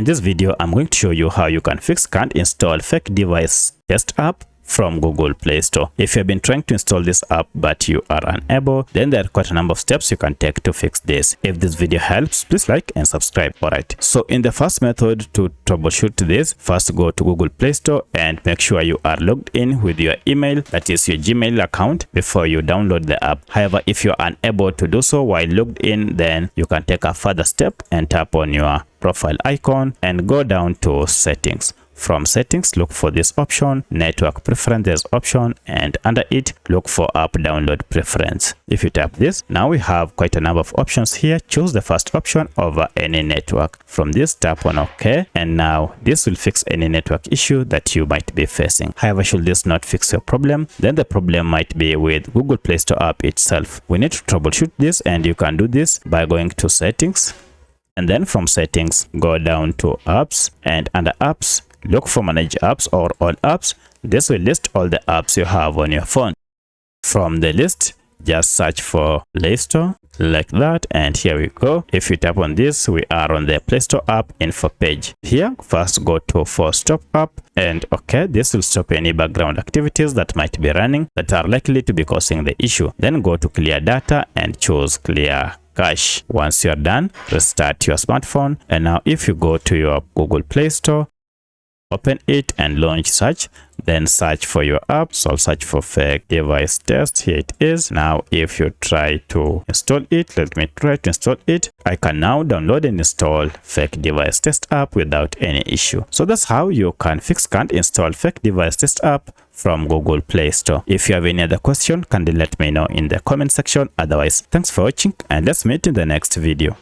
this video, I'm going to show you how you can fix can't install fake device test app from Google Play Store. If you've been trying to install this app but you are unable, then there are quite a number of steps you can take to fix this. If this video helps, please like and subscribe. Alright, so in the first method to troubleshoot this, first go to Google Play Store and make sure you are logged in with your email, that is your Gmail account, before you download the app. However, if you're unable to do so while logged in, then you can take a further step and tap on your profile icon and go down to settings. From settings, look for this option, network preferences option, and under it, look for app download preference. If you tap this, now we have quite a number of options here. Choose the first option over any network. From this, tap on OK, and now this will fix any network issue that you might be facing. However, should this not fix your problem, then the problem might be with Google Play Store app itself. We need to troubleshoot this, and you can do this by going to settings, and then from settings, go down to apps, and under apps, look for manage apps or all apps. This will list all the apps you have on your phone. From the list, just search for Play Store like that, and here we go. If you tap on this, we are on the Play Store app info page. Here, first go to force stop app, and okay, this will stop any background activities that might be running that are likely to be causing the issue. Then go to clear data and choose clear cache. Once you're done, restart your smartphone, and now if you go to your Google Play Store, open it and launch search, then search for your app. So I'll search for fake device test. Here it is. Now if you try to install it, let me try to install it. I can now download and install fake device test app without any issue. So that's how you can fix can't install fake device test app from Google Play Store. If you have any other question, kindly let me know in the comment section. Otherwise, thanks for watching, and let's meet in the next video.